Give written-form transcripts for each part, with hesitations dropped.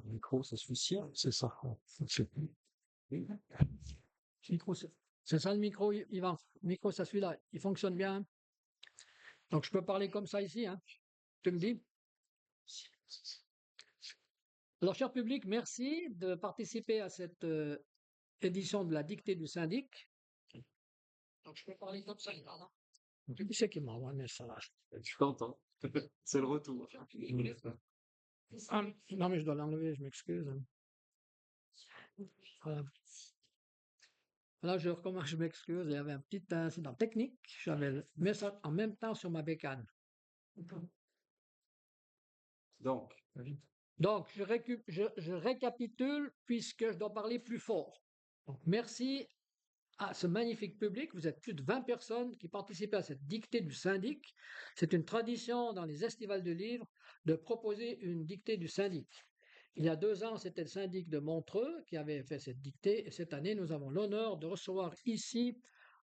Micro, ça suffit, c'est ça. Micro, c'est ça le micro, Yvan. Micro, ça celui-là, il fonctionne bien. Donc je peux parler comme ça ici, hein. Tu me dis? Alors, cher public, merci de participer à cette édition de la dictée du syndic. Donc je peux parler comme ça, Yvan, hein. Qui c'est qui m'envoie un message? Je t'entends. C'est le retour. Ah, non, mais je dois l'enlever, je m'excuse, hein. Voilà. Là, je recommence, je m'excuse, il y avait un petit incident technique. J'avais le message en même temps sur ma bécane. Donc, Donc, je récapitule puisque je dois parler plus fort. Donc, merci à ce magnifique public. Vous êtes plus de 20 personnes qui participent à cette dictée du syndic. C'est une tradition dans les estivales de livres de proposer une dictée du syndic. Il y a 2 ans, c'était le syndic de Montreux qui avait fait cette dictée. Et cette année, nous avons l'honneur de recevoir ici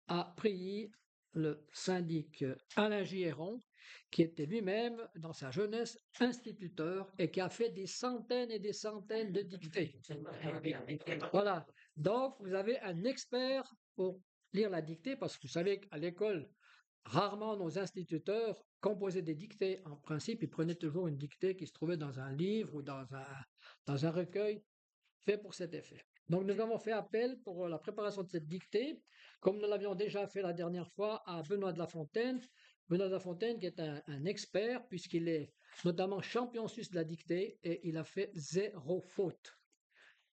à Prilly le syndic Alain Giéron, qui était lui-même, dans sa jeunesse, instituteur et qui a fait des centaines et des centaines de dictées. Voilà. Donc, vous avez un expert pour lire la dictée, parce que vous savez qu'à l'école, rarement nos instituteurs composaient des dictées. En principe, ils prenaient toujours une dictée qui se trouvait dans un livre ou dans un recueil fait pour cet effet. Donc, nous avons fait appel pour la préparation de cette dictée, comme nous l'avions déjà fait la dernière fois, à Benoît de La Fontaine. Benoît de La Fontaine, qui est un expert, puisqu'il est notamment champion suisse de la dictée et il a fait 0 faute.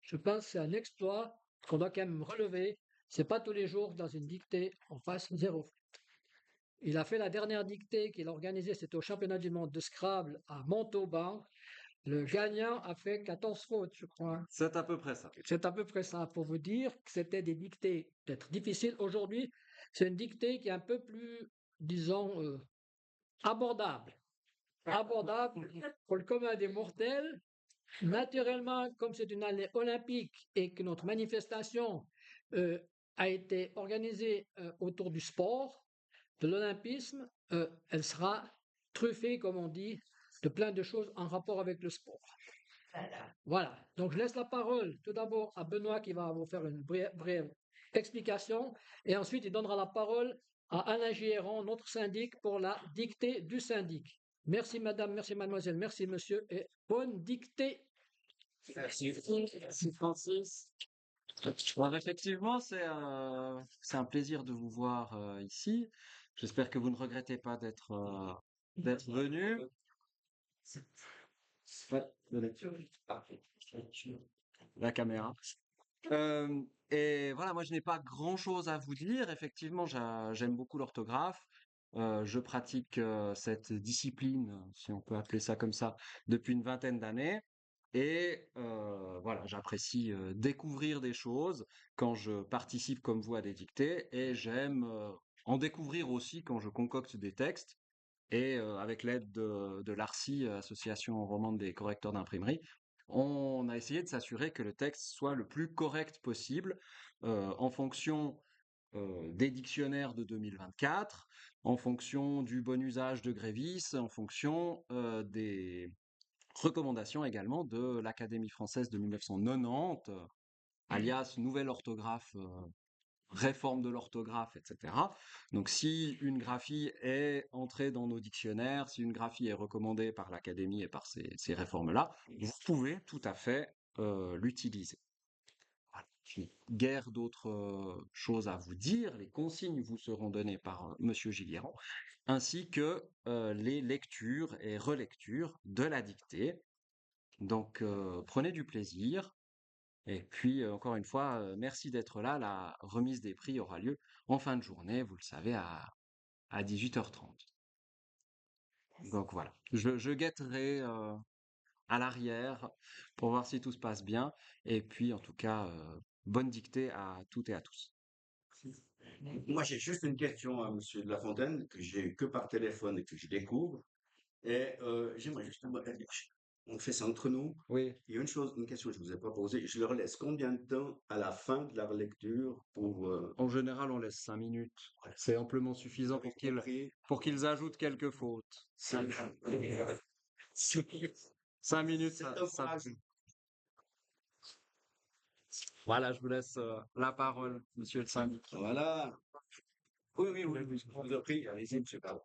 Je pense que c'est un exploit qu'on doit quand même relever. C'est pas tous les jours que dans une dictée, on fasse 0 faute. Il a fait la dernière dictée qu'il a organisée, c'était au championnat du monde de Scrabble à Montauban. Le gagnant a fait 14 fautes, je crois. c'est à peu près ça. C'est à peu près ça, pour vous dire que c'était des dictées peut-être difficiles. Aujourd'hui, c'est une dictée qui est un peu plus, disons, abordable. Abordable pour le commun des mortels. Naturellement, comme c'est une année olympique et que notre manifestation euh, a été organisée autour du sport, de l'olympisme, elle sera truffée, comme on dit, de plein de choses en rapport avec le sport. Voilà. Donc, je laisse la parole tout d'abord à Benoît qui va vous faire une brève explication et ensuite il donnera la parole à Alain Giéron, notre syndic, pour la dictée du syndic. Merci madame, merci mademoiselle, merci monsieur et bonne dictée. Merci. Merci Francis. Bon, effectivement, c'est un plaisir de vous voir ici. J'espère que vous ne regrettez pas d'être venu. Ouais, de lecture. Parfait. La caméra. Et voilà, moi je n'ai pas grand-chose à vous dire. Effectivement, j'aime beaucoup l'orthographe. Je pratique cette discipline, si on peut appeler ça comme ça, depuis une vingtaine d'années. Et voilà, j'apprécie découvrir des choses quand je participe comme vous à des dictées. Et j'aime en découvrir aussi quand je concocte des textes. Et avec l'aide de l'ARCI, Association romande des correcteurs d'imprimerie, on a essayé de s'assurer que le texte soit le plus correct possible en fonction des dictionnaires de 2024, en fonction du bon usage de Grévis, en fonction des recommandations également de l'Académie française de 1990, alias Nouvelle orthographe, réforme de l'orthographe, etc. Donc si une graphie est entrée dans nos dictionnaires, si une graphie est recommandée par l'Académie et par ces réformes-là, vous pouvez tout à fait l'utiliser. Voilà. Je n'ai guère d'autres choses à vous dire. Les consignes vous seront données par Monsieur Gilliéran, ainsi que les lectures et relectures de la dictée. Donc prenez du plaisir. Et puis, encore une fois, merci d'être là. La remise des prix aura lieu en fin de journée, vous le savez, à 18h30. Donc voilà, je guetterai à l'arrière pour voir si tout se passe bien. Et puis, en tout cas, bonne dictée à toutes et à tous. Moi, j'ai juste une question à Monsieur de La Fontaine que j'ai eu que par téléphone et que je découvre. Et j'aimerais juste, on fait ça entre nous. Oui, Il y a une question que je vous ai pas posée. Je leur laisse combien de temps à la fin de la lecture pour, en général, on laisse 5 minutes. C'est amplement vous suffisant avez compris, pour qu'ils ajoutent quelques fautes. 5 minutes, c'est un courage. Voilà, je vous laisse la parole, monsieur le syndic. Voilà. Oui, oui, oui, oui, je vous en prie, allez-y, monsieur Pardon.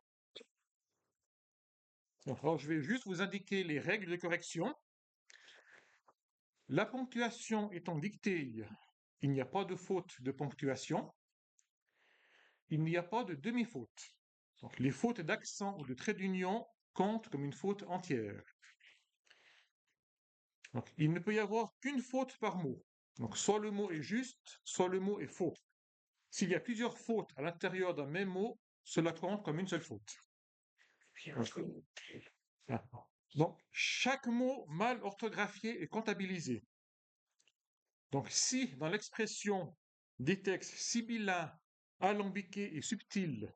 Alors, je vais juste vous indiquer les règles de correction. La ponctuation étant dictée, il n'y a pas de faute de ponctuation. Il n'y a pas de demi-faute. Donc, les fautes d'accent ou de trait d'union comptent comme une faute entière. Donc, il ne peut y avoir qu'une faute par mot. Donc, soit le mot est juste, soit le mot est faux. S'il y a plusieurs fautes à l'intérieur d'un même mot, cela compte comme une seule faute. Donc, chaque mot mal orthographié est comptabilisé. Donc, si dans l'expression des textes sibyllins, alambiqués et subtils,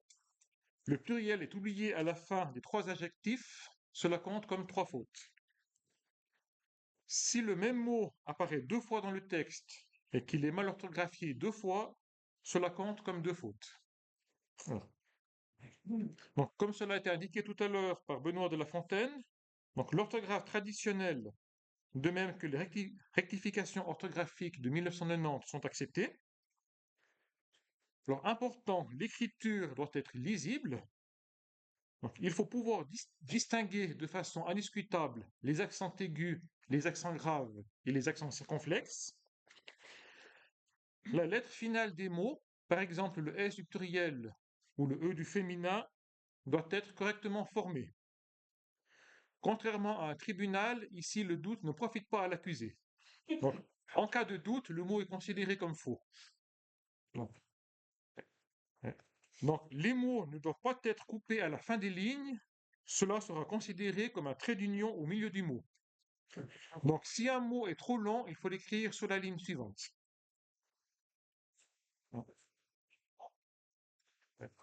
le pluriel est oublié à la fin des 3 adjectifs, cela compte comme 3 fautes. Si le même mot apparaît 2 fois dans le texte et qu'il est mal orthographié 2 fois, cela compte comme 2 fautes. Voilà. Donc, comme cela a été indiqué tout à l'heure par Benoît de La Fontaine, donc l'orthographe traditionnelle, de même que les rectifications orthographiques de 1990 sont acceptées. Alors, important, l'écriture doit être lisible. Donc, il faut pouvoir distinguer de façon indiscutable les accents aigus, les accents graves et les accents circonflexes. La lettre finale des mots, par exemple le S du pluriel ou le E du féminin, doit être correctement formée. Contrairement à un tribunal, ici le doute ne profite pas à l'accusé. Donc, en cas de doute, le mot est considéré comme faux. Donc, les mots ne doivent pas être coupés à la fin des lignes. Cela sera considéré comme un trait d'union au milieu du mot. Donc, si un mot est trop long, il faut l'écrire sur la ligne suivante.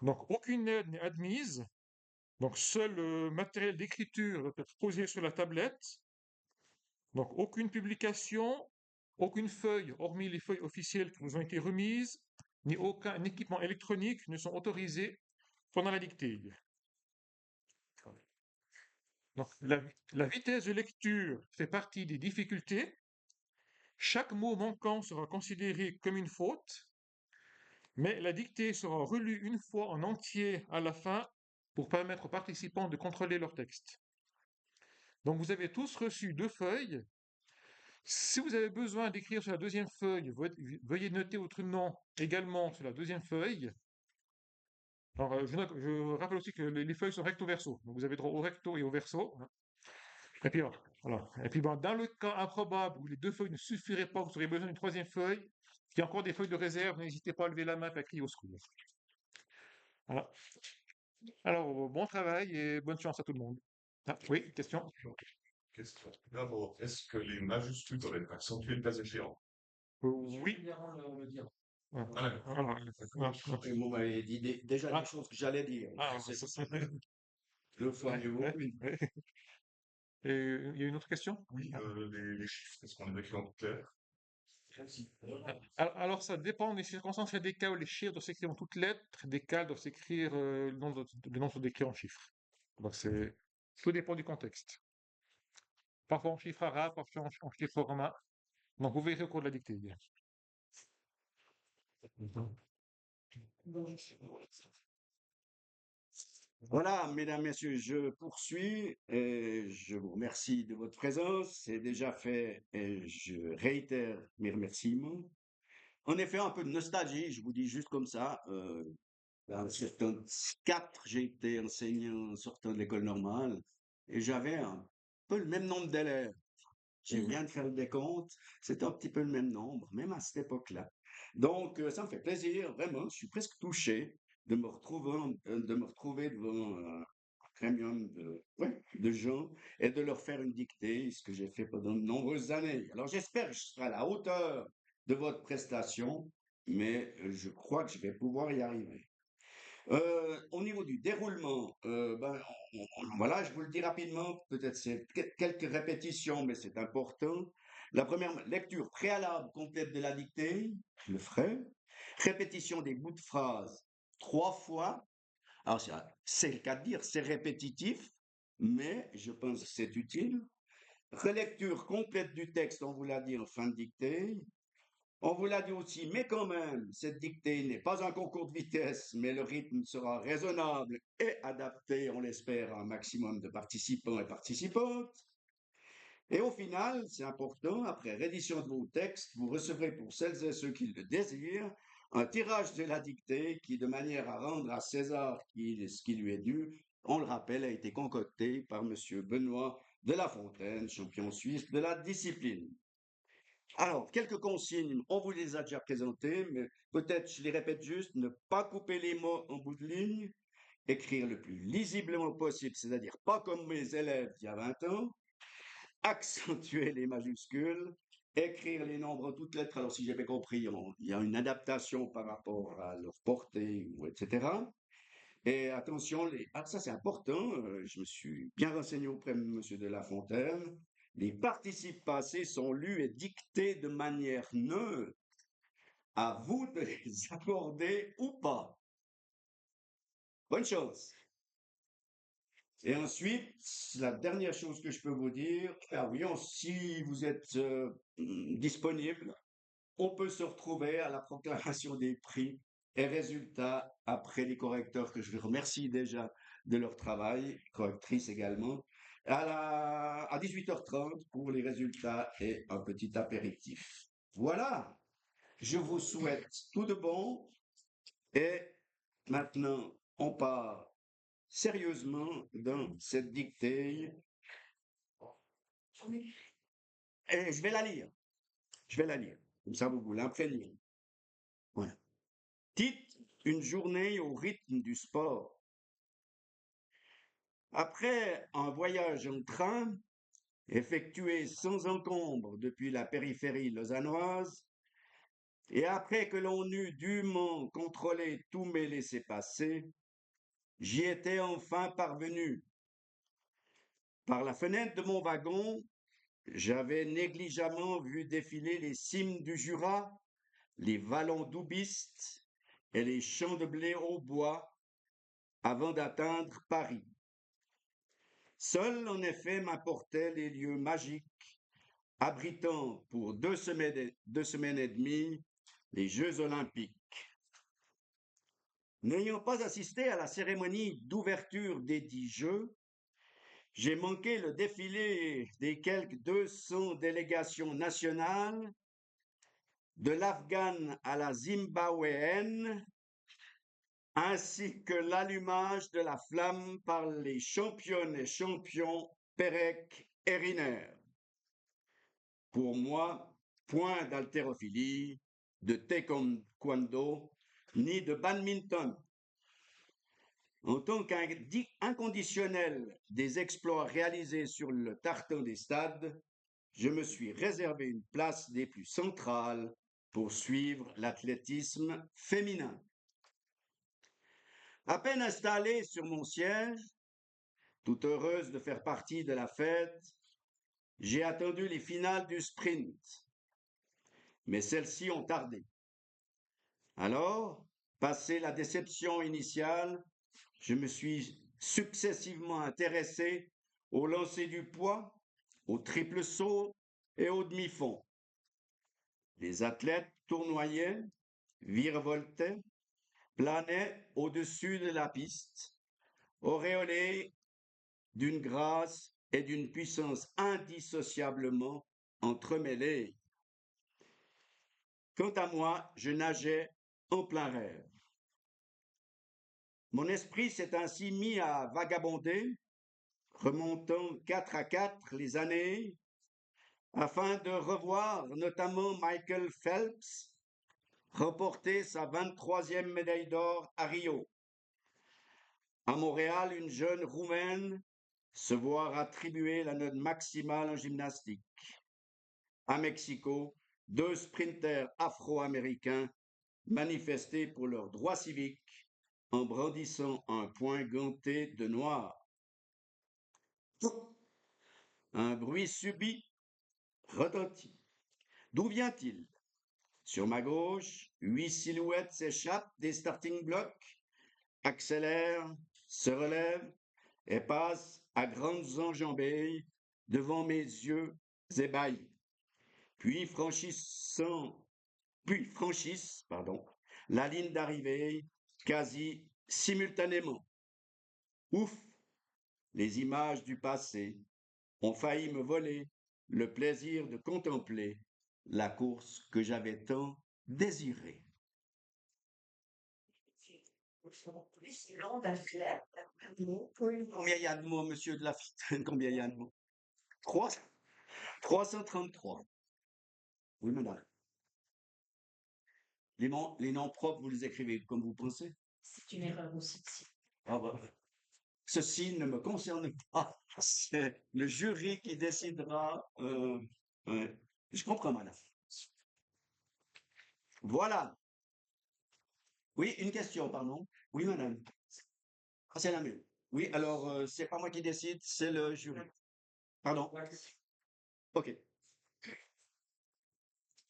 Donc, aucune aide n'est admise. Donc, seul le matériel d'écriture doit être posé sur la tablette. Donc, aucune publication, aucune feuille, hormis les feuilles officielles qui vous ont été remises, ni aucun équipement électronique ne sont autorisés pendant la dictée. Donc, la vitesse de lecture fait partie des difficultés. Chaque mot manquant sera considéré comme une faute, mais la dictée sera relue une fois en entier à la fin pour permettre aux participants de contrôler leur texte. Donc, vous avez tous reçu 2 feuilles. Si vous avez besoin d'écrire sur la deuxième feuille, veuillez noter votre nom également sur la deuxième feuille. Alors, je rappelle aussi que les feuilles sont recto verso. Donc, vous avez droit au recto et au verso. Et puis, voilà. Et puis, dans le cas improbable où les 2 feuilles ne suffiraient pas, vous aurez besoin d'une troisième feuille. Il y a encore des feuilles de réserve, n'hésitez pas à lever la main et à crier au secours. Voilà. Alors, bon travail et bonne chance à tout le monde. Ah, oui, question? Question. D'abord, est-ce que les majuscules doivent être accentuées le cas échéant? Oui. Ah, d'accord. Alors, Et vous m'avez dit déjà Ah. des choses que j'allais dire. ça, C'est 2 fois mieux vaut une. ouais. Et il y a une autre question? Oui, les chiffres, est-ce qu'on les écrit en toutes lettres? Alors, ça dépend des circonstances. Il y a des cas où les chiffres doivent s'écrire en toutes lettres, des cas où doivent s'écrire, le nom doit être en chiffres. Donc, tout dépend du contexte. Parfois en chiffres arabes, parfois en chiffres romains. Donc, vous verrez au cours de la dictée. Voilà, mesdames, messieurs, je poursuis et je vous remercie de votre présence. C'est déjà fait et je réitère mes remerciements. En effet, un peu de nostalgie, je vous dis juste comme ça. En 74, j'ai été enseignant sortant de l'école normale et j'avais un peu le même nombre d'élèves. Je viens de faire le décompte, c'est un petit peu le même nombre, même à cette époque-là. Donc, ça me fait plaisir, vraiment, je suis presque touché de me retrouver devant premium de gens et de leur faire une dictée, ce que j'ai fait pendant de nombreuses années. Alors j'espère que je serai à la hauteur de votre prestation, mais je crois que je vais pouvoir y arriver. Au niveau du déroulement, voilà, je vous le dis rapidement, peut-être c'est quelques répétitions, mais c'est important. La première lecture préalable complète de la dictée, je le ferai. Répétition des bouts de phrases 3 fois. Alors, c'est le cas de dire, c'est répétitif, mais je pense que c'est utile. Relecture complète du texte, on vous l'a dit en fin de dictée. On vous l'a dit aussi, mais quand même, cette dictée n'est pas un concours de vitesse, mais le rythme sera raisonnable et adapté, on l'espère, à un maximum de participants et participantes. Et au final, c'est important, après reddition de vos textes, vous recevrez pour celles et ceux qui le désirent un tirage de la dictée qui, de manière à rendre à César ce qui lui est dû, on le rappelle, a été concocté par M. Benoît de La Fontaine, champion suisse de la discipline. Alors, quelques consignes, on vous les a déjà présentées, mais peut-être je les répète juste, ne pas couper les mots en bout de ligne, écrire le plus lisiblement possible, c'est-à-dire pas comme mes élèves il y a 20 ans, accentuer les majuscules, écrire les nombres en toutes lettres. Alors, si j'ai bien compris, il y a une adaptation par rapport à leur portée, etc. Et attention, ça c'est important, je me suis bien renseigné auprès de M. de La Fontaine. Les participes passés sont lus et dictés de manière neutre. À vous de les accorder ou pas. Bonne chance. Et ensuite, la dernière chose que je peux vous dire, ah oui, si vous êtes disponible, on peut se retrouver à la proclamation des prix et résultats après les correcteurs que je remercie déjà de leur travail, correctrices également, à 18h30 pour les résultats et un petit apéritif. Voilà, je vous souhaite tout de bon et maintenant on part sérieusement dans cette dictée et je vais la lire. Je vais la lire, comme ça vous l'imprégner. Voilà. Titre, une journée au rythme du sport. Après un voyage en train, effectué sans encombre depuis la périphérie lausannoise, et après que l'on eut dûment contrôlé tous mes laissez-passer, j'y étais enfin parvenu. Par la fenêtre de mon wagon, j'avais négligemment vu défiler les cimes du Jura, les vallons doubistes et les champs de blé au bois avant d'atteindre Paris. Seuls, en effet, m'apportaient les lieux magiques, abritant pour 2 semaines et demie les Jeux olympiques. N'ayant pas assisté à la cérémonie d'ouverture des 10 Jeux, j'ai manqué le défilé des quelques 200 délégations nationales, de l'Afghane à la Zimbabwéenne, ainsi que l'allumage de la flamme par les championnes et champions Pérec et Riner. Pour moi, point d'haltérophilie, de taekwondo, ni de badminton. En tant qu'inconditionnel des exploits réalisés sur le tartan des stades, je me suis réservé une place des plus centrales pour suivre l'athlétisme féminin. À peine installée sur mon siège, toute heureuse de faire partie de la fête, j'ai attendu les finales du sprint. Mais celles-ci ont tardé. Alors, passé la déception initiale, je me suis successivement intéressé au lancer du poids, au triple saut et au demi-fond. Les athlètes tournoyaient, virevoltaient, planaient au-dessus de la piste, auréolés d'une grâce et d'une puissance indissociablement entremêlées. Quant à moi, je nageais en plein rêve. Mon esprit s'est ainsi mis à vagabonder, remontant 4 à 4 les années, afin de revoir notamment Michael Phelps remporter sa 23e médaille d'or à Rio. À Montréal, une jeune Roumaine se voit attribuer la note maximale en gymnastique. À Mexico, 2 sprinters afro-américains manifestaient pour leurs droits civiques en brandissant un poing ganté de noir. Un bruit subit retentit. D'où vient-il? Sur ma gauche, 8 silhouettes s'échappent des starting blocks, accélèrent, se relèvent et passent à grandes enjambées devant mes yeux ébahis. Puis franchissent la ligne d'arrivée quasi simultanément. Ouf! Les images du passé ont failli me voler le plaisir de contempler la course que j'avais tant désirée. Combien il y a de mots, monsieur de la Fontaine? Combien il y a de mots? 333. Oui, madame. Les noms propres, vous les écrivez comme vous pensez? C'est une erreur aussi. Ah bah, ceci ne me concerne pas. C'est le jury qui décidera. Ouais. Je comprends, madame. Voilà. Oui, une question, pardon. Oui, madame. Ah, c'est la mienne. Oui, alors, c'est pas moi qui décide, c'est le jury. Pardon. OK.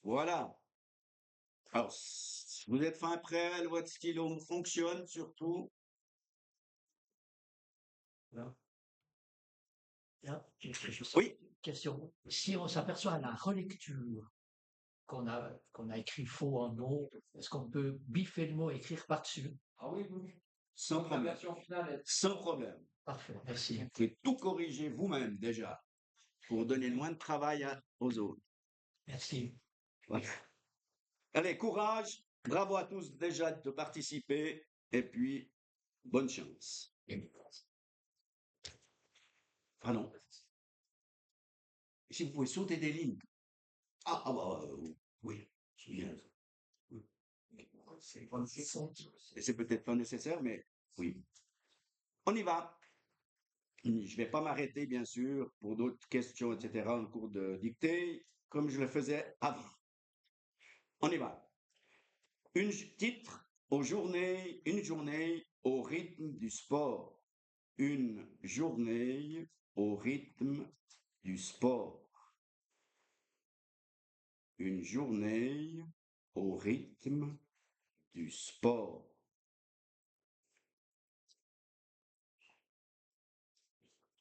Voilà. Alors, vous êtes fin prêt, votre stylo fonctionne surtout. Là, j'ai quelque chose. Oui. Question. Si on s'aperçoit à la relecture qu'on a écrit faux en nom, est-ce qu'on peut biffer le mot et écrire par-dessus? Ah oui, oui. Sans La problème. version finale est Sans problème. Parfait, merci. Vous pouvez tout corriger vous-même déjà pour donner le moins de travail aux autres. Merci. Voilà. Allez, courage. Bravo à tous déjà de participer et puis bonne chance. Pardon. Si vous pouvez sauter des lignes. Oui, je viens. Oui. C'est peut-être pas nécessaire, mais oui. On y va. Je ne vais pas m'arrêter, bien sûr, pour d'autres questions, etc., en cours de dictée, comme je le faisais avant. On y va. Titre une journée au rythme du sport. Une journée au rythme du sport. Une journée au rythme du sport.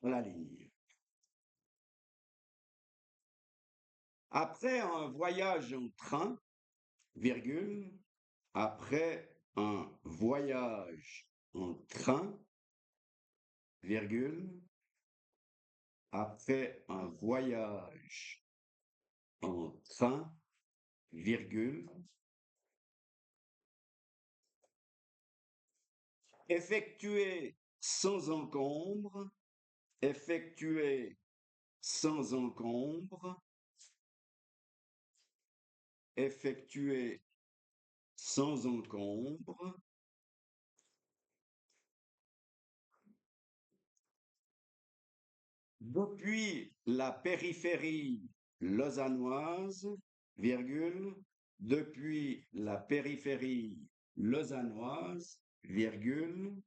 La ligne. Après un voyage en train, virgule, après un voyage en train, virgule, après un voyage en train, virgule, effectué sans encombre, effectué sans encombre, effectué sans encombre, depuis la périphérie lausannoise, virgule, depuis la périphérie lausannoise, virgule,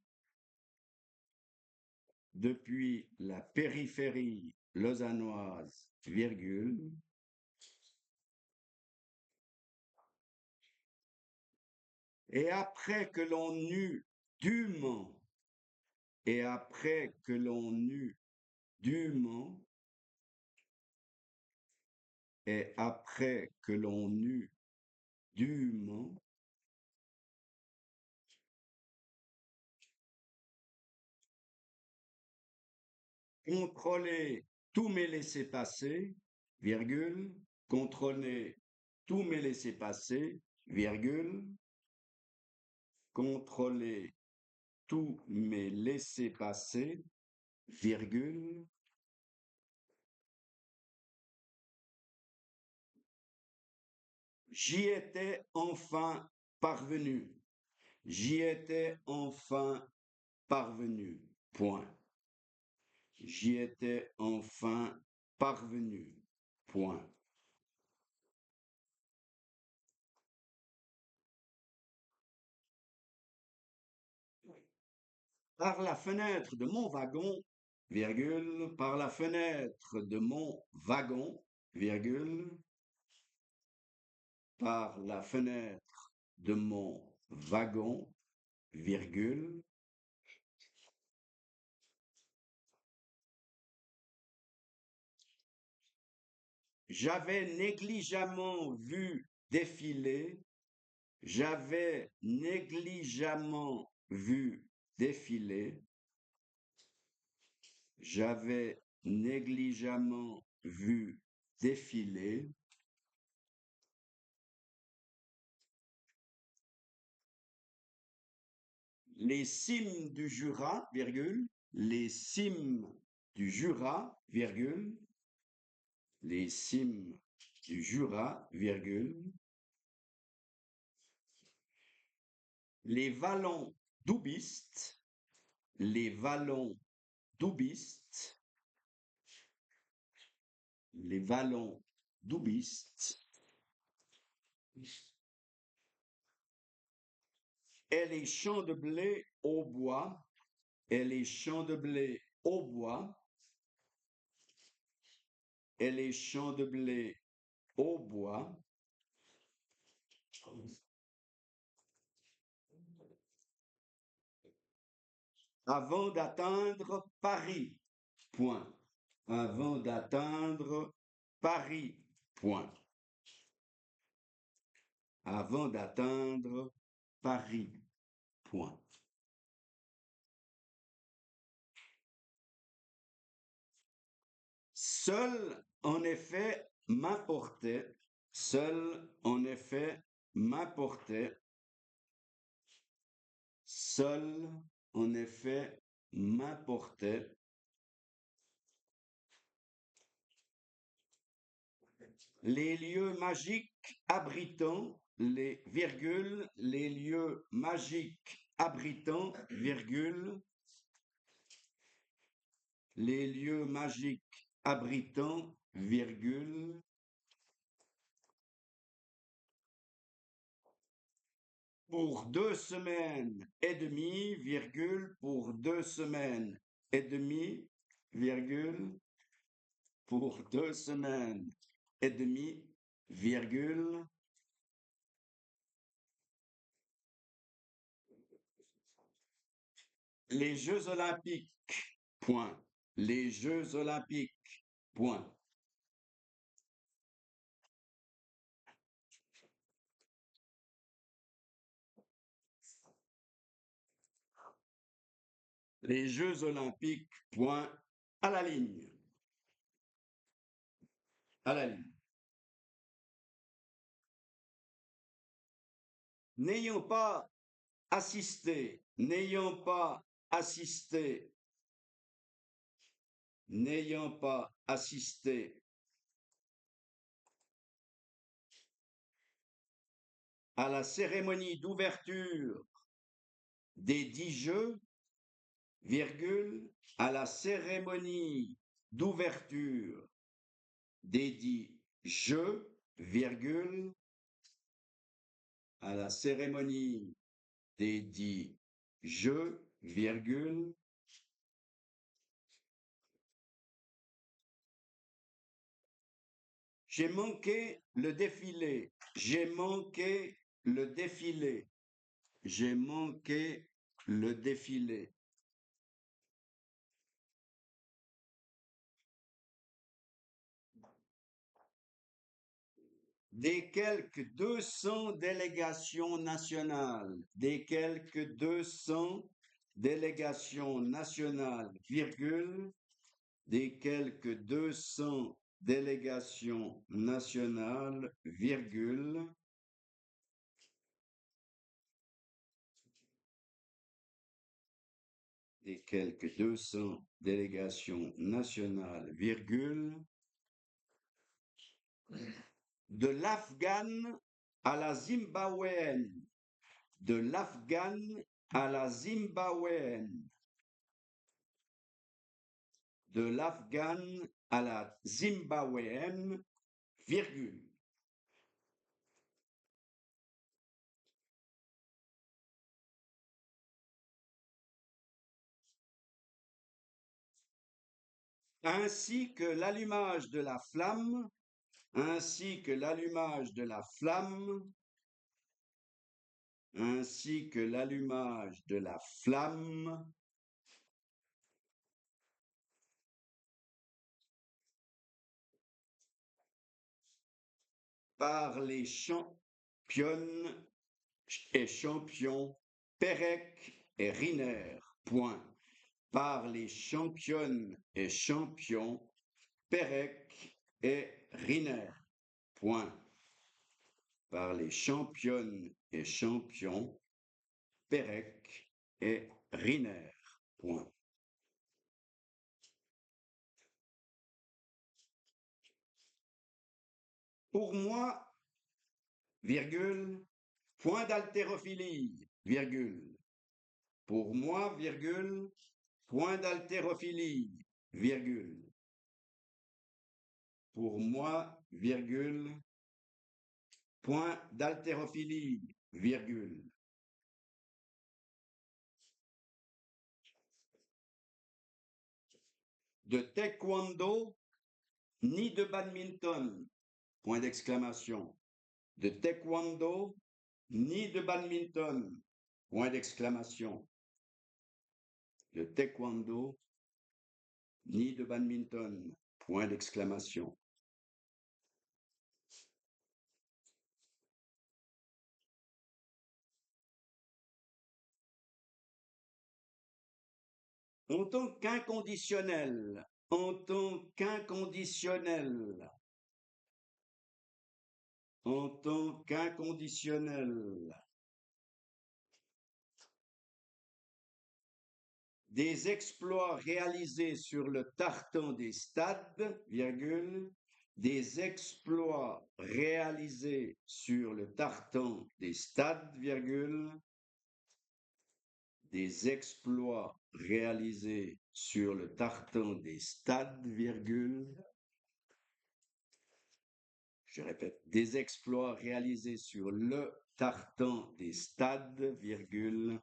depuis la périphérie lausannoise, virgule, et après que l'on eut dûment, et après que l'on eut dûment, et après que l'on eut dûment, contrôler tous mes laissés-passer, virgule, contrôler tous mes laissés-passer, virgule, contrôler tous mes laissés-passer, virgule, j'y étais enfin parvenu. J'y étais enfin parvenu. Point. J'y étais enfin parvenu. Point. Par la fenêtre de mon wagon, virgule, par la fenêtre de mon wagon, virgule, par la fenêtre de mon wagon, virgule, j'avais négligemment vu défiler, j'avais négligemment vu défiler, j'avais négligemment vu défiler les cimes du Jura, virgule, les cimes du Jura, virgule, les cimes du Jura, virgule, les vallons doubistes, les vallons doubistes, les vallons doubistes, et les champs de blé au bois, et les champs de blé au bois, et les champs de blé au bois, avant d'atteindre Paris, point. Avant d'atteindre Paris, point. Avant d'atteindre Paris, point. Seul, en effet, m'importait, seul, en effet, m'importait, seul, en effet, m'importait, les lieux magiques abritant les virgules, les lieux magiques abritant, virgule, les lieux magiques abritant, virgule, pour 2 semaines et demie, virgule, pour 2 semaines et demie, virgule, pour 2 semaines et demie, virgule, les Jeux olympiques, point. Les Jeux olympiques, point. Les Jeux olympiques, point, à la ligne. À la ligne. N'ayant pas assisté, n'ayant pas assisté, n'ayant pas assisté à la cérémonie d'ouverture des 10 Jeux, virgule, à la cérémonie d'ouverture des 10 Jeux, virgule, à la cérémonie des 10 Jeux, virgule, j'ai manqué le défilé, j'ai manqué le défilé, j'ai manqué le défilé. Des quelques 200 délégations nationales, des quelques 200 délégations nationales, virgule, des quelques 200 délégations nationales, virgule, des quelques 200 délégations nationales, virgule, de l'Afghane à la Zimbabwéenne, de l'Afghane à la Zimbabwéenne, de l'afghane à la zimbabwéenne, virgule. Ainsi que l'allumage de la flamme, ainsi que l'allumage de la flamme, ainsi que l'allumage de la flamme, par les championnes et champions Pérec et Riner. Point. Par les championnes et champions Pérec et Riner. Point. Par les championnes et champions Pérec et Riner. Point. Pour moi, virgule, point d'haltérophilie, virgule. Pour moi, virgule, point d'haltérophilie, virgule. Pour moi, virgule, point d'haltérophilie, virgule. De taekwondo ni de badminton, point d'exclamation. De taekwondo ni de badminton, point d'exclamation. De taekwondo ni de badminton, point d'exclamation. En tant qu'inconditionnel, en tant qu'inconditionnel, en tant qu'inconditionnel, des exploits réalisés sur le tartan des stades, virgule, des exploits réalisés sur le tartan des stades, virgule, des exploits réalisés sur le tartan des stades, virgule, je répète, des exploits réalisés sur le tartan des stades, virgule,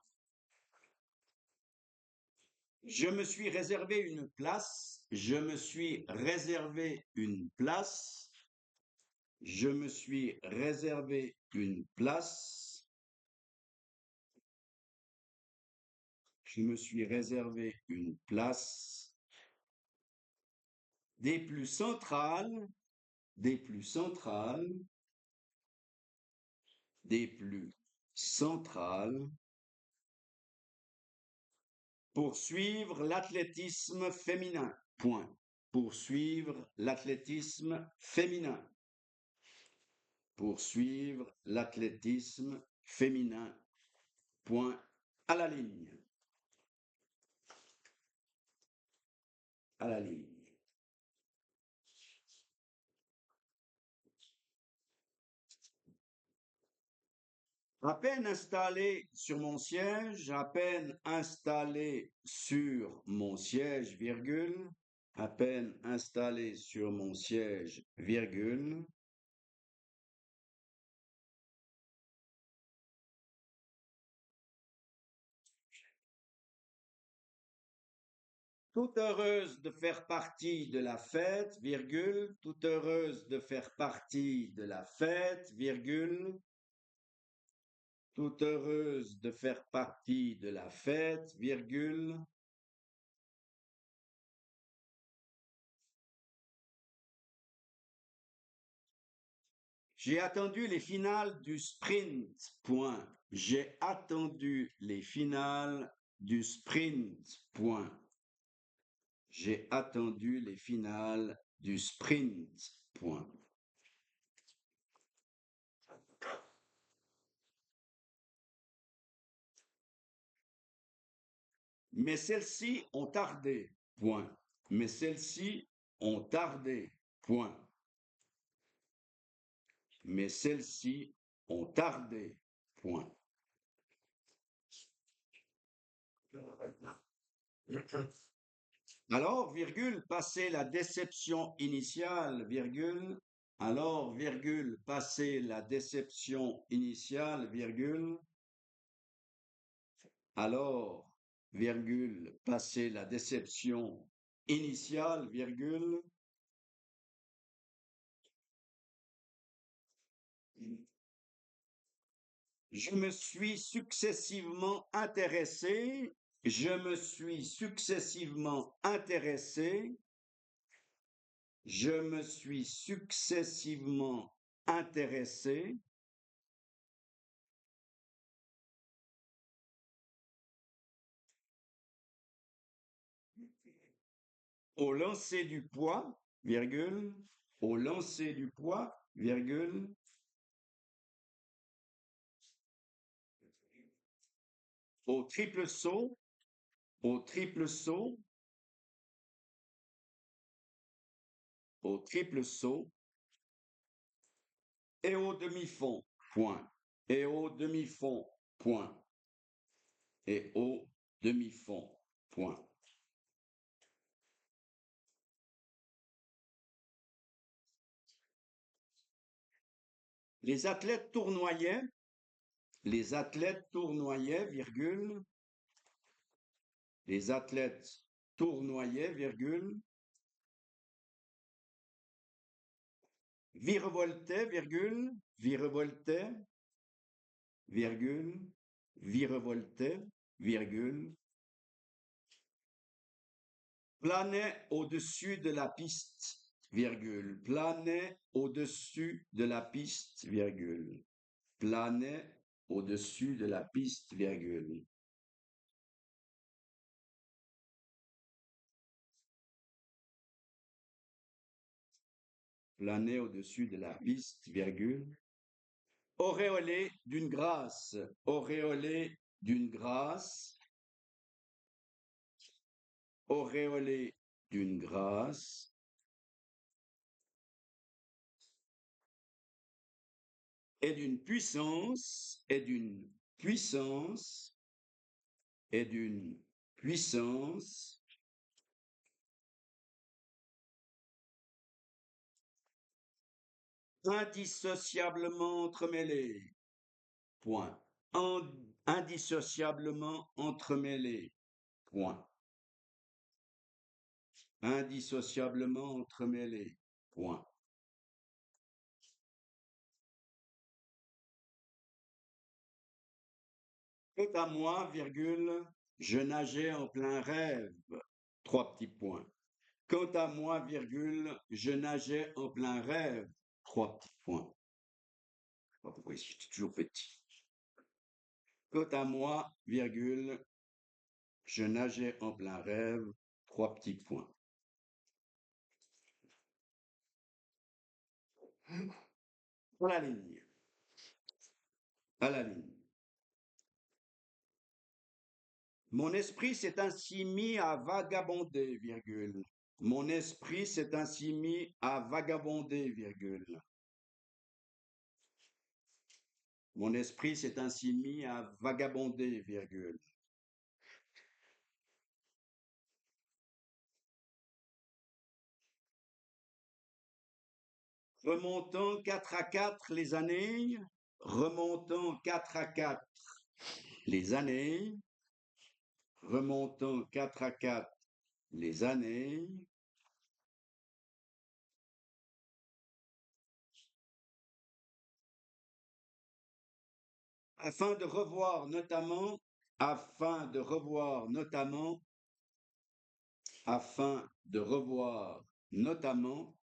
je me suis réservé une place, je me suis réservé une place, je me suis réservé une place, je me suis réservé une place des plus centrales, des plus centrales, des plus centrales pour suivre l'athlétisme féminin. Point. Pour suivre l'athlétisme féminin. Pour suivre l'athlétisme féminin. Point à la ligne. À la ligne. À peine installé sur mon siège, à peine installé sur mon siège, virgule, à peine installé sur mon siège, virgule, toute heureuse de faire partie de la fête, virgule, toute heureuse de faire partie de la fête, virgule, toute heureuse de faire partie de la fête, virgule, j'ai attendu les finales du sprint, point. J'ai attendu les finales du sprint, point. J'ai attendu les finales du sprint, point. Mais celles-ci ont tardé, point. Mais celles-ci ont tardé, point. Mais celles-ci ont tardé, point. Alors, virgule, passer la déception initiale, virgule. Alors, virgule, passer la déception initiale, virgule. Alors, virgule, passer la déception initiale, virgule. Je me suis successivement intéressé, je me suis successivement intéressé, je me suis successivement intéressé au lancer du poids, virgule, au lancer du poids, virgule, au triple saut, au triple saut, au triple saut, et au demi-fond, point, et au demi-fond, point, et au demi-fond, point. Les athlètes tournoyaient, virgule, les athlètes tournoyaient, virgule, virevoltaient, virgule, virevoltaient, virgule, virevoltaient, virgule, planait au-dessus de la piste, virgule, planait au-dessus de la piste, virgule, planait au-dessus de la piste, virgule. Planait au-dessus de la piste, virgule. Auréolé d'une grâce, auréolé d'une grâce, auréolé d'une grâce, et d'une puissance, et d'une puissance, et d'une puissance, indissociablement entremêlée, point, indissociablement entremêlée, point, indissociablement entremêlée, point. Quant à moi, virgule, je nageais en plein rêve, trois petits points. Quant à moi, virgule, je nageais en plein rêve, trois petits points. Je sais pas pourquoi j'étais toujours petit. Quant à moi, virgule, je nageais en plein rêve, trois petits points. À la ligne. À la ligne. Mon esprit s'est ainsi mis à vagabonder, virgule. Mon esprit s'est ainsi mis à vagabonder, virgule. Mon esprit s'est ainsi mis à vagabonder, virgule. Remontant 4 à 4 les années, remontant 4 à 4 les années, remontant 4 à 4 les années, afin de revoir notamment, afin de revoir notamment, afin de revoir notamment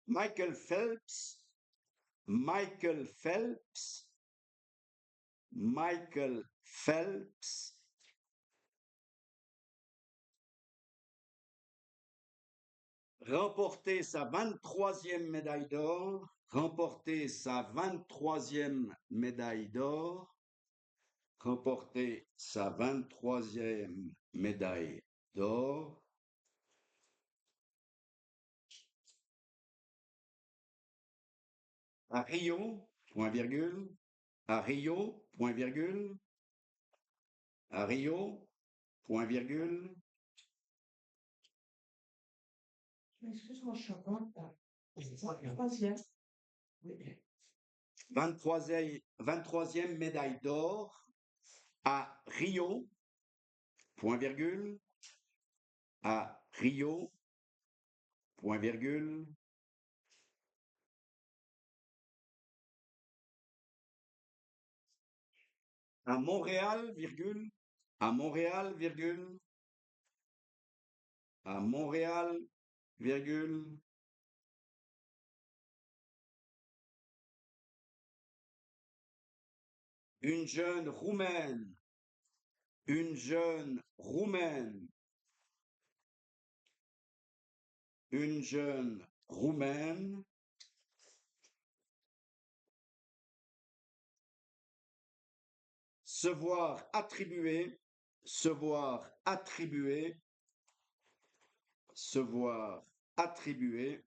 Michael Phelps, Michael Phelps, Michael Phelps, remporter sa 23e médaille d'or, remporter sa 23e médaille d'or, remporter sa 23e médaille d'or, à Rio, point virgule, à Rio, point virgule, à Rio, point virgule. Excuse-moi, je suis en retard. Troisième. 23e médaille d'or à Rio, point virgule, à Rio, point virgule. À Montréal, virgule, à Montréal, virgule, à Montréal, virgule. Une jeune roumaine, une jeune roumaine, une jeune roumaine, se voir attribuer, se voir attribuer, se voir attribuer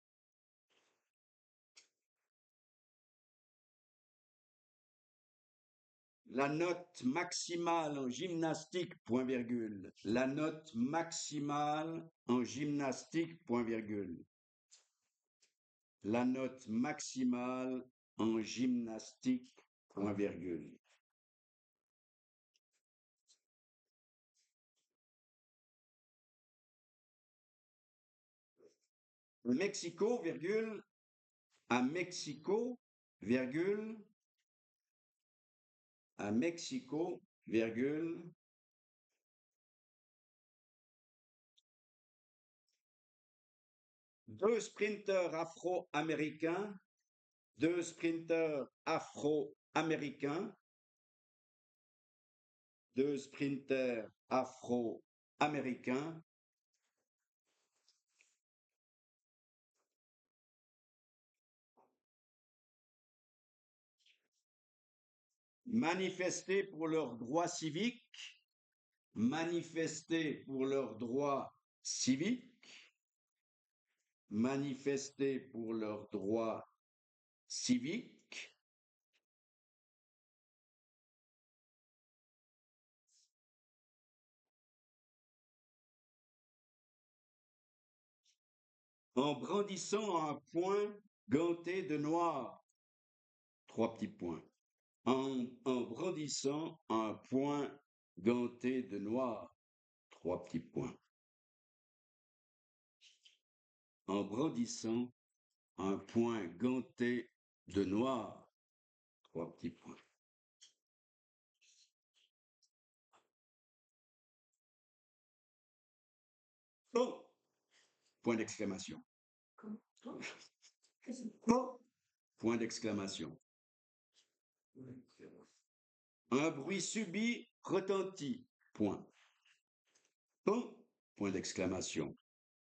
la note maximale en gymnastique, point virgule, la note maximale en gymnastique, point virgule, la note maximale en gymnastique, point virgule. Mexico, virgule, à Mexico, virgule, à Mexico, virgule, deux sprinteurs afro-américains, deux sprinteurs afro-américains, deux sprinteurs afro-américains, manifester pour leurs droits civiques, manifester pour leurs droits civiques, manifester pour leurs droits civiques, en brandissant un poing ganté de noir, trois petits points, en brandissant un poing ganté de noir, trois petits points, en brandissant un poing ganté de noir, trois petits points. Oh, point d'exclamation. Oh, point d'exclamation. Un bruit subit retentit, point. Oh, point d'exclamation.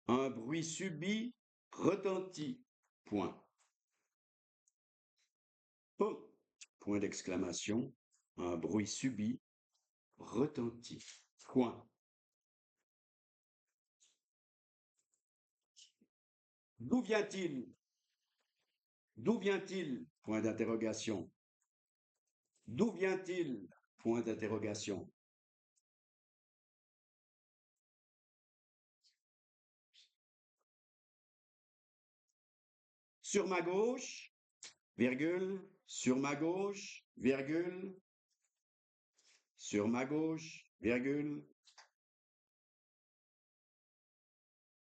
Un bruit subit retentit, point. Oh, point d'exclamation. Un bruit subit retentit, point. D'où vient-il? D'où vient-il? Point d'interrogation. D'où vient-il? Point d'interrogation. Sur ma gauche, virgule, sur ma gauche, virgule, sur ma gauche, virgule.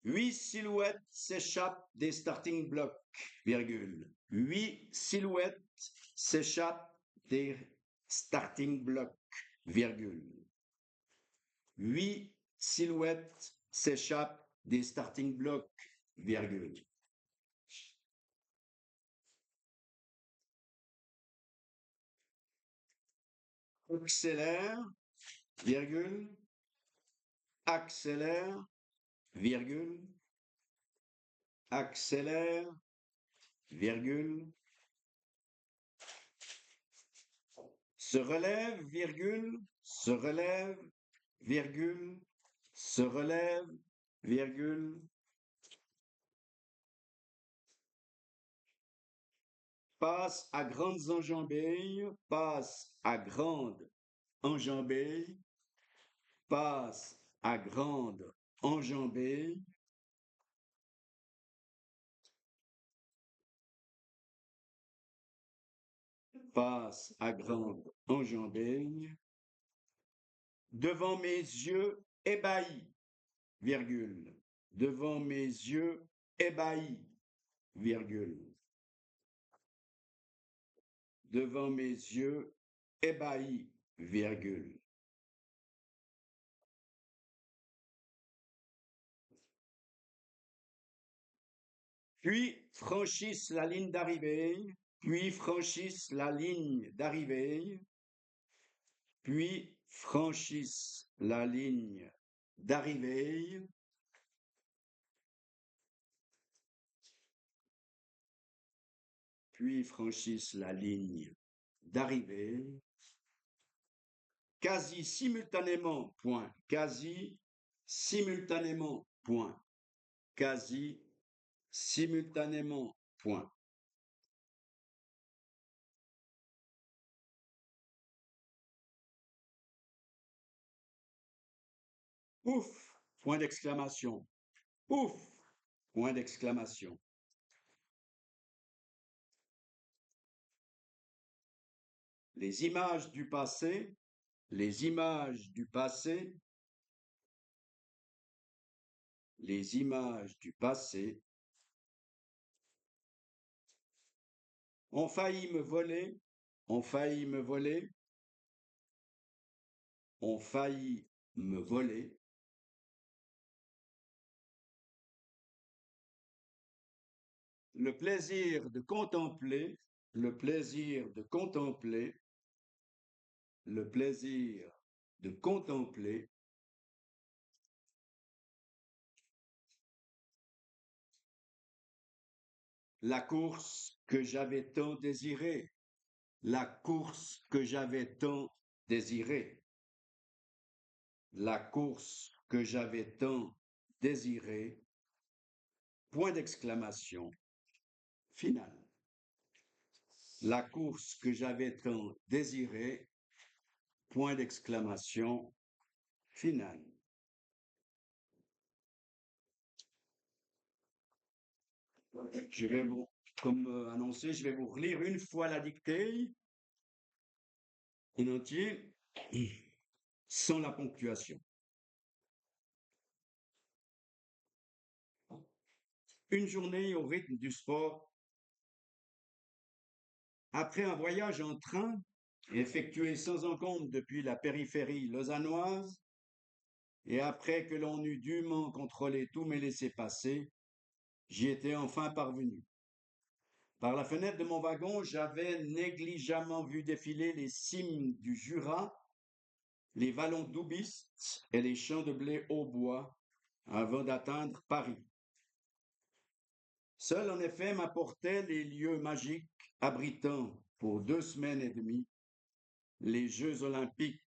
8 silhouettes s'échappent des starting blocks, virgule. 8 silhouettes s'échappent des starting blocks, virgule. 8 silhouettes s'échappent des starting blocks, virgule. Accélère, virgule, accélère, virgule, accélère, virgule, se relève, virgule, se relève, virgule, se relève, virgule, passe à grandes enjambées, passe à grandes enjambées, passe à grande enjambée, passe à grande enjambée, devant mes yeux ébahis, virgule, devant mes yeux ébahis, virgule, devant mes yeux ébahis, virgule. Puis franchissent la ligne d'arrivée, puis franchissent la ligne d'arrivée, puis franchissent la ligne d'arrivée, puis franchissent la ligne d'arrivée, quasi simultanément, point, quasi simultanément, point, quasi simultanément, point. Ouf, point d'exclamation. Ouf, point d'exclamation. Les images du passé, les images du passé, les images du passé ont failli me voler, ont failli me voler, ont failli me voler. Le plaisir de contempler, le plaisir de contempler, le plaisir de contempler la course que j'avais tant désirée, la course que j'avais tant désirée, la course que j'avais tant désirée, point d'exclamation, finale. La course que j'avais tant désirée, point d'exclamation, finale. Je vais vous, comme annoncé, je vais vous relire une fois la dictée, en entier, sans la ponctuation. Une journée au rythme du sport. Après un voyage en train, effectué sans encombre depuis la périphérie lausannoise, et après que l'on eut dûment contrôlé tous mes laissez-passer, j'y étais enfin parvenu. Par la fenêtre de mon wagon, j'avais négligemment vu défiler les cimes du Jura, les vallons d'Oubiste et les champs de blé au bois, avant d'atteindre Paris. Seul, en effet, m'apportaient les lieux magiques abritant pour 2 semaines et demie les Jeux olympiques.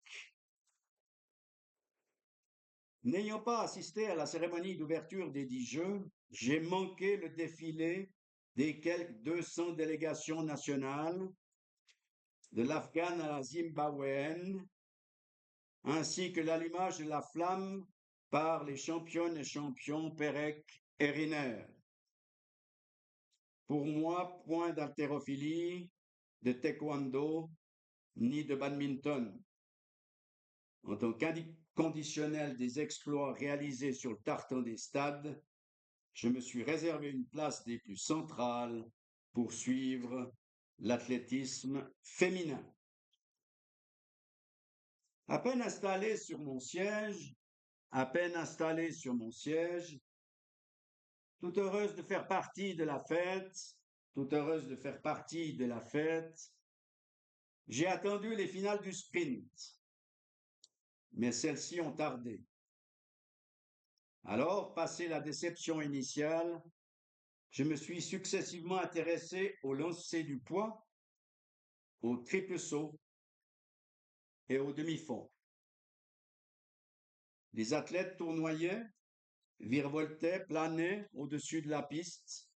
N'ayant pas assisté à la cérémonie d'ouverture des 10 Jeux, j'ai manqué le défilé des quelques 200 délégations nationales, de l'Afghane à la Zimbabwéenne, ainsi que l'allumage de la flamme par les championnes et champions Perec et Riner. Pour moi, point d'haltérophilie, de taekwondo, ni de badminton. En tant qu'inconditionnel des exploits réalisés sur le tartan des stades, je me suis réservé une place des plus centrales pour suivre l'athlétisme féminin. À peine installé sur mon siège, toute heureuse de faire partie de la fête, j'ai attendu les finales du sprint, mais celles-ci ont tardé. Alors, passé la déception initiale, je me suis successivement intéressé au lancer du poids, au triple saut et au demi-fond. Les athlètes tournoyaient, virevoltaient, planaient au-dessus de la piste,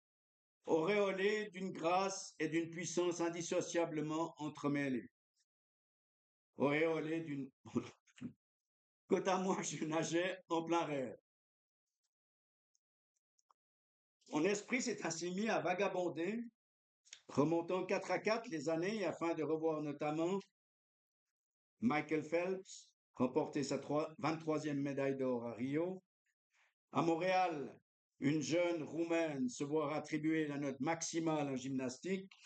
auréolés d'une grâce et d'une puissance indissociablement entremêlées. Auréolés d'une Quant à moi, je nageais en plein rêve. Mon esprit s'est ainsi mis à vagabonder, remontant 4 à 4 les années afin de revoir notamment Michael Phelps remporter sa 23e médaille d'or à Rio. À Montréal, une jeune Roumaine se voir attribuer la note maximale en gymnastique.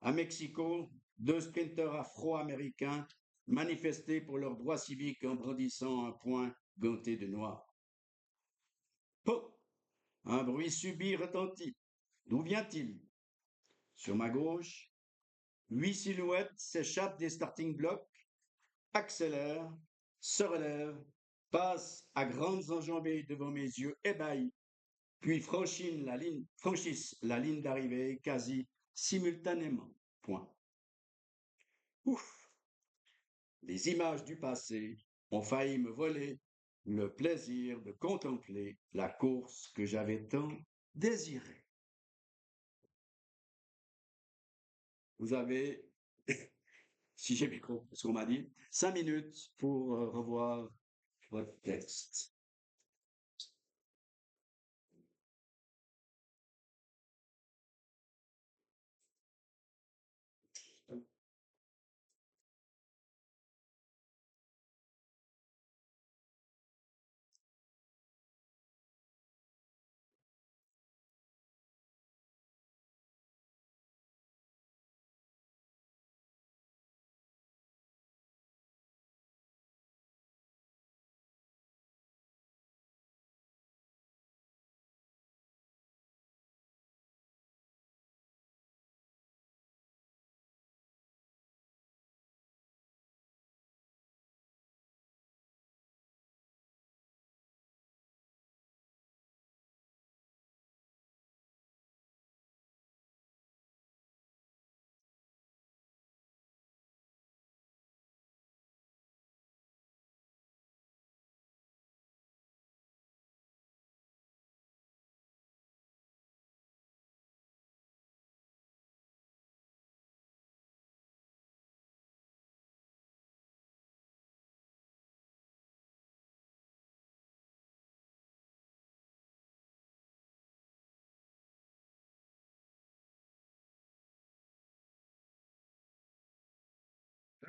À Mexico, 2 sprinteurs afro-américains manifester pour leurs droits civiques en brandissant un poing ganté de noir. Oh! Un bruit subit retentit. D'où vient-il? Sur ma gauche, 8 silhouettes s'échappent des starting blocks, accélèrent, se relèvent, passent à grandes enjambées devant mes yeux ébahis, puis franchissent la ligne d'arrivée quasi simultanément. Point. Ouf! Les images du passé ont failli me voler le plaisir de contempler la course que j'avais tant désirée. Vous avez, si j'ai bien compris ce qu'on m'a dit, 5 minutes pour revoir votre texte.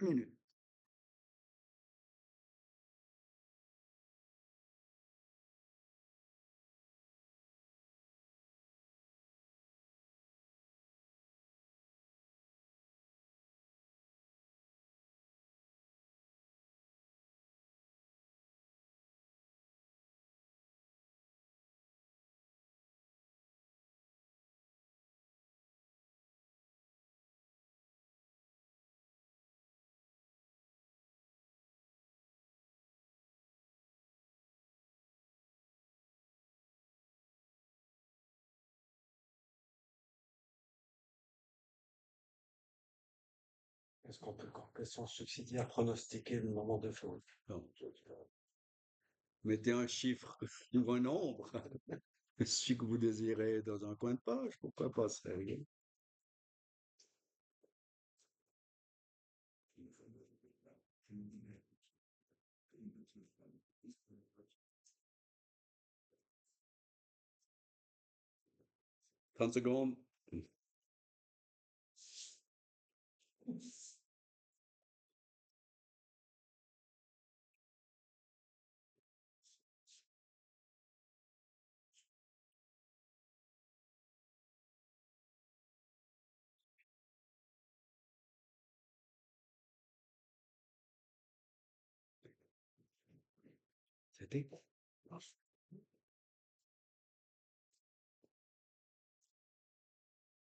Deux minutes. Est-ce qu'on peut, en question subsidiaire, pronostiquer le moment de faute? Non. Mettez un chiffre ou un nombre, celui que vous désirez dans un coin de page, pourquoi pas, c'est rigolo. Trente secondes. C'était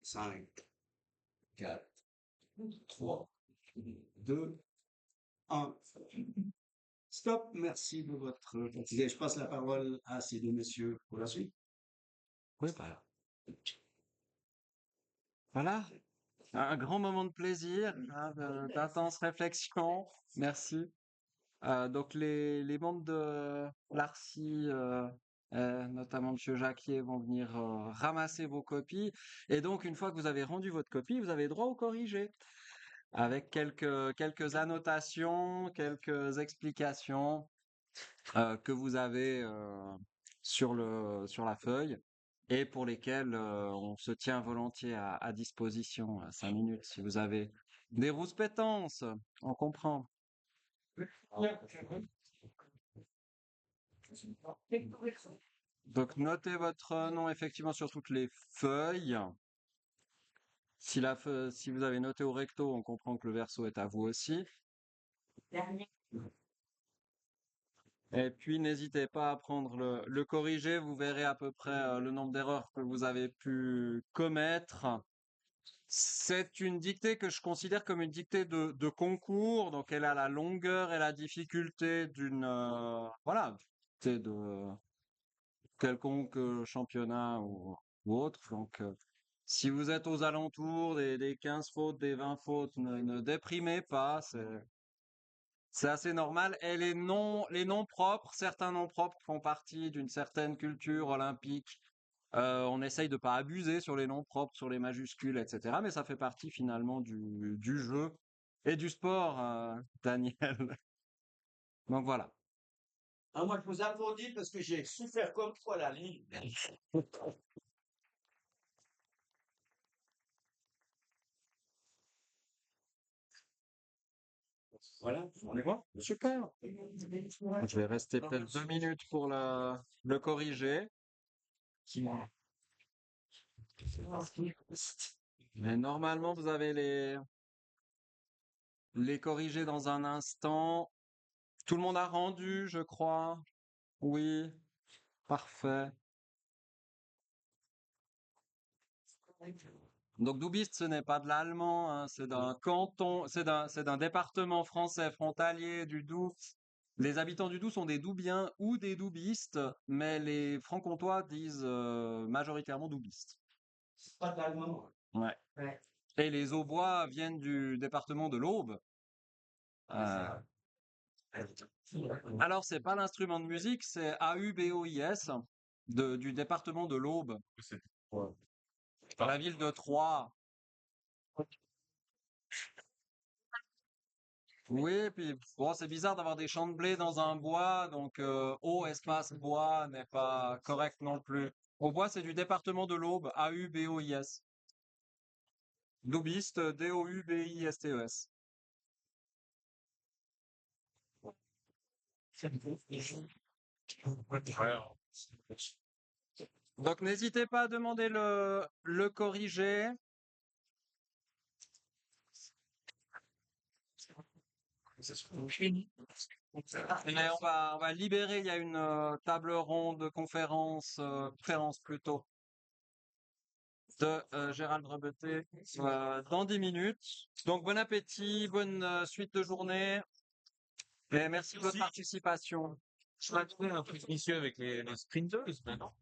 5, 4, 3, 2, 1. Stop, merci de votre quantité. Je passe la parole à ces deux messieurs pour la suite. Oui, bah, voilà. Un grand moment de plaisir, hein, d'intense réflexion. Merci. Donc les membres de l'ARCI, notamment Monsieur Jacquier, vont venir ramasser vos copies. Et donc une fois que vous avez rendu votre copie, vous avez droit au corrigé. avec quelques annotations, quelques explications que vous avez sur la feuille et pour lesquelles on se tient volontiers à disposition 5 minutes si vous avez des rouspétances, on comprend. Donc notez votre nom effectivement sur toutes les feuilles. Si vous avez noté au recto, on comprend que le verso est à vous aussi. Et puis n'hésitez pas à prendre le corrigé, vous verrez à peu près le nombre d'erreurs que vous avez pu commettre. C'est une dictée que je considère comme une dictée de concours, donc elle a la longueur et la difficulté d'une voilà, dictée de quelconque championnat ou autre. Donc si vous êtes aux alentours des 15 fautes, des 20 fautes, ne déprimez pas, c'est assez normal. Et les noms propres, certains noms propres font partie d'une certaine culture olympique. On essaye de pas abuser sur les noms propres, sur les majuscules, etc. Mais ça fait partie finalement du jeu et du sport, Daniel. Donc voilà. Ah, moi, je vous applaudis parce que j'ai souffert comme toi la ligne. Voilà, on est bon. Super. Je vais rester peut-être 2 minutes pour le corriger. Mais normalement, vous avez les corrigés dans un instant. Tout le monde a rendu, je crois. Oui, parfait. Donc Doubiste, ce n'est pas de l'allemand, hein, c'est d'un canton, c'est d'un département français frontalier du Doubs. Les habitants du Doubs sont des Doubiens ou des Doubistes, mais les Franc-Comtois disent majoritairement Doubistes. C'est pas d'allemand. Ouais. Ouais. Et les Aubois viennent du département de l'Aube. Euh, alors, c'est pas l'instrument de musique, c'est AUBOIS du département de l'Aube, dans la ville de Troyes. Oui, puis bon, c'est bizarre d'avoir des champs de blé dans un bois, donc eau espace bois n'est pas correct non plus. Aubois, c'est du département de l'Aube, AUBOIS. Doubiste, DOUBISTES. Donc n'hésitez pas à demander le corrigé. Et on va libérer, il y a une table ronde, conférence plutôt, de Gérald Rebeté dans 10 minutes. Donc bon appétit, bonne suite de journée et merci de votre participation. Je vais trouver un peu initieux avec les sprinters maintenant.